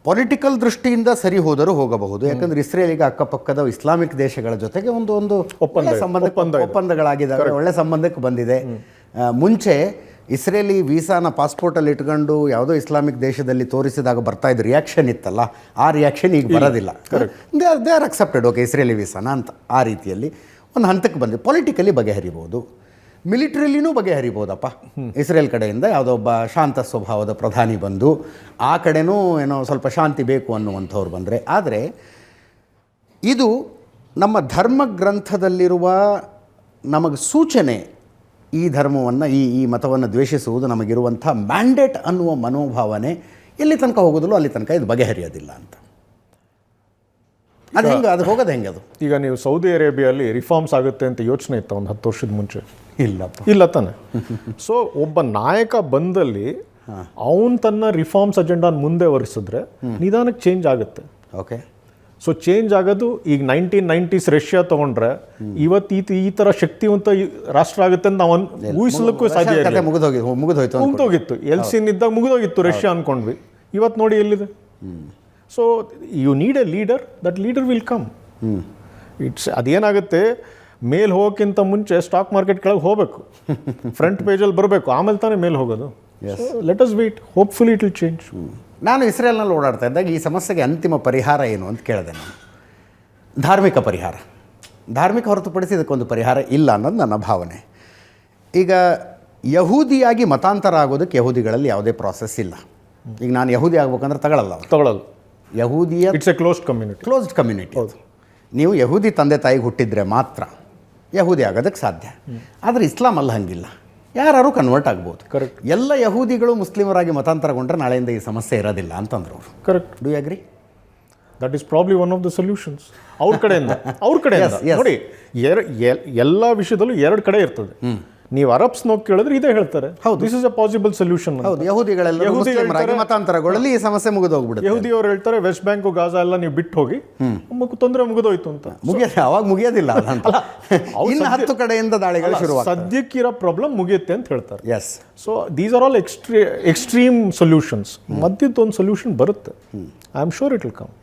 Political ದೃಷ್ಟಿಯಿಂದ ಸರಿ ಹೋದರೂ ಹೋಗಬಹುದು. ಯಾಕಂದರೆ ಇಸ್ರೇಲಿಗೆ ಅಕ್ಕಪಕ್ಕದ ಇಸ್ಲಾಮಿಕ್ ದೇಶಗಳ ಜೊತೆಗೆ ಒಂದು ಒಪ್ಪಂದಗಳಾಗಿದ್ದಾವೆ, ಒಳ್ಳೆ ಸಂಬಂಧಕ್ಕೆ ಬಂದಿದೆ. ಮುಂಚೆ ಇಸ್ರೇಲಿ ವೀಸಾನ ಪಾಸ್ಪೋರ್ಟಲ್ಲಿ ಇಟ್ಕೊಂಡು ಯಾವುದೋ ಇಸ್ಲಾಮಿಕ್ ದೇಶದಲ್ಲಿ ತೋರಿಸಿದಾಗ ಬರ್ತಾ ಇದ್ದ ರಿಯಾಕ್ಷನ್ ಇತ್ತಲ್ಲ, ಆ ರಿಯಾಕ್ಷನ್ ಈಗ ಬರೋದಿಲ್ಲ. They are accepted, okay Israeli ವೀಸಾನ ಅಂತ. ಆ ರೀತಿಯಲ್ಲಿ ಒಂದು ಹಂತಕ್ಕೆ ಬಂದಿದೆ. ಪೊಲಿಟಿಕಲಿ ಬಗೆಹರಿಬೋದು, ಮಿಲಿಟ್ರಿಲಿನೂ ಬಗೆಹರಿಬೋದಪ್ಪ. ಇಸ್ರೇಲ್ ಕಡೆಯಿಂದ ಯಾವುದೋ ಒಬ್ಬ ಶಾಂತ ಸ್ವಭಾವದ ಪ್ರಧಾನಿ ಬಂದು ಆ ಕಡೆನೂ ಏನೋ ಸ್ವಲ್ಪ ಶಾಂತಿ ಬೇಕು ಅನ್ನುವಂಥವ್ರು ಬಂದರೆ. ಆದರೆ ಇದು ನಮ್ಮ ಧರ್ಮ ಗ್ರಂಥದಲ್ಲಿರುವ ನಮಗೆ ಸೂಚನೆ, ಈ ಧರ್ಮವನ್ನು ಈ ಮತವನ್ನು ದ್ವೇಷಿಸುವುದು ನಮಗಿರುವಂಥ ಮ್ಯಾಂಡೇಟ್ ಅನ್ನುವ ಮನೋಭಾವನೆ ಎಲ್ಲಿ ತನಕ ಹೋಗೋದಿಲ್ಲೋ ಅಲ್ಲಿ ತನಕ ಇದು ಬಗೆಹರಿಯೋದಿಲ್ಲ ಅಂತ. ಅದು ಹೆಂಗೆ, ಅದು ಹೋಗೋದು ಹೆಂಗೆ? ಅದು ಈಗ ನೀವು ಸೌದಿ ಅರೇಬಿಯಲ್ಲಿ ರಿಫಾರ್ಮ್ಸ್ ಆಗುತ್ತೆ ಅಂತ ಯೋಚನೆ ಇತ್ತು ಒಂದು 10 ವರ್ಷದ ಮುಂಚೆ? ಇಲ್ಲ ತಾನೆ. ಸೊ ಒಬ್ಬ ನಾಯಕ ಬಂದಲ್ಲಿ ಅವನು ತನ್ನ ರಿಫಾರ್ಮ್ಸ್ ಅಜೆಂಡಾನ ಮುಂದೆ ಒರೆಸಿದ್ರೆ ನಿಧಾನಕ್ಕೆ ಚೇಂಜ್ ಆಗುತ್ತೆ. ಓಕೆ. ಸೊ ಚೇಂಜ್ ಆಗೋದು ಈಗ 1990s ರಷ್ಯಾ ತಗೊಂಡ್ರೆ ಇವತ್ತು ಈ ಥರ ಶಕ್ತಿವಂತ ರಾಷ್ಟ್ರ ಆಗುತ್ತೆ ಅಂತ ನಾವು ಊಹಿಸ್ಲಿಕ್ಕೂ ಸಾಧ್ಯ ಇಲ್ಲ. ಮುಗಿದೋಗಿತ್ತು. ಎಲ್ಸಿನ್ ಇದ್ದಾಗ ಮುಗಿದೋಗಿತ್ತು ರಷ್ಯಾ ಅನ್ಕೊಂಡ್ವಿ. ಇವತ್ತು ನೋಡಿ ಎಲ್ಲಿದೆ. So you need a leader, that leader will come. ಅದೇನಾಗುತ್ತೆ, ಮೇಲ್ ಹೋಗೋಕ್ಕಿಂತ ಮುಂಚೆ ಸ್ಟಾಕ್ ಮಾರ್ಕೆಟ್ ಕೆಳಗೆ ಹೋಗಬೇಕು, ಫ್ರಂಟ್ ಪೇಜಲ್ಲಿ ಬರಬೇಕು, ಆಮೇಲೆ ತಾನೇ ಮೇಲೆ ಹೋಗೋದು. Let us wait, hopefully it will change. ನಾನು ಇಸ್ರೇಲ್ನಲ್ಲಿ ಓಡಾಡ್ತಾ ಇದ್ದಾಗ ಈ ಸಮಸ್ಯೆಗೆ ಅಂತಿಮ ಪರಿಹಾರ ಏನು ಅಂತ ಕೇಳಿದೆ ನಾನು. ಧಾರ್ಮಿಕ ಪರಿಹಾರ, ಧಾರ್ಮಿಕ ಹೊರತುಪಡಿಸಿ ಇದಕ್ಕೊಂದು ಪರಿಹಾರ ಇಲ್ಲ ಅನ್ನೋದು ನನ್ನ ಭಾವನೆ. ಈಗ ಯಹೂದಿಯಾಗಿ ಮತಾಂತರ ಆಗೋದಕ್ಕೆ ಯಹೂದಿಗಳಲ್ಲಿ ಯಾವುದೇ ಪ್ರಾಸೆಸ್ ಇಲ್ಲ. ಈಗ ನಾನು ಯಹೂದಿ ಆಗ್ಬೇಕಂದ್ರೆ ತಗೊಳ್ಳಲ್ಲ. ಯಹೂದಿಯ ಇಟ್ಸ್ ಎ ಕ್ಲೋಸ್ಡ್ ಕಮ್ಯುನಿಟಿ. ಹೌದು, ನೀವು ಯಹೂದಿ ತಂದೆ ತಾಯಿಗೆ ಹುಟ್ಟಿದ್ರೆ ಮಾತ್ರ ಯಹೂದಿ ಆಗೋದಕ್ಕೆ ಸಾಧ್ಯ. ಆದರೆ ಇಸ್ಲಾಂ ಅಲ್ಲಿ ಹಂಗಿಲ್ಲ, ಯಾರು ಕನ್ವರ್ಟ್ ಆಗ್ಬೋದು. ಕರೆಕ್ಟ್. ಎಲ್ಲ ಯಹೂದಿಗಳು ಮುಸ್ಲಿಮರಾಗಿ ಮತಾಂತರಗೊಂಡ್ರೆ ನಾಳೆಯಿಂದ ಈ ಸಮಸ್ಯೆ ಇರೋದಿಲ್ಲ ಅಂತಂದ್ರು ಅವರು. Correct. Do you agree? That is probably one of the solutions. ಅವ್ರ ಕಡೆಯಿಂದ ನೋಡಿ, ಎಲ್ಲ ವಿಷಯದಲ್ಲೂ 2 ಕಡೆ ಇರ್ತದೆ. ನೀವು ಅರಬ್ಸ್ ನೋಗಿ ಕೇಳಿದ್ರೆ ಇದೇ ಹೇಳ್ತಾರೆ, ಹೌದು this is a possible solution. ಹೌದು, ಯಹೂದಿಗಳೆಲ್ಲ ಮತಾಂತರಗಳಲ್ಲಿ ಈ ಸಮಸ್ಯೆ ಮುಗಿದೋಗ್ಬಿಡುತ್ತೆ. ಯಹೂದಿಯವರು ಹೇಳ್ತಾರೆ ವೆಸ್ಟ್ ಬ್ಯಾಂಕ್ ಗಾಜಾ ಎಲ್ಲ ನೀವು ಬಿಟ್ಟು ಹೋಗಿ, ತೊಂದರೆ ಮುಗಿದೋಯ್ತು ಅಂತ. ಅವಾಗ ಮುಗಿಯೋದಿಲ್ಲ, ಇನ್ನು 10 ಕಡೆಯಿಂದ ದಾಳಿಗಳು ಶುರು. ಸದ್ಯಕ್ಕಿರೋ ಪ್ರಾಬ್ಲಮ್ ಮುಗಿಯುತ್ತೆ ಅಂತ ಹೇಳ್ತಾರೆ. Yes. So these are all extreme solutions. ಮಧ್ಯದೊಂದು ಸೊಲ್ಯೂಷನ್ ಬರುತ್ತೆ. I am sure it will come.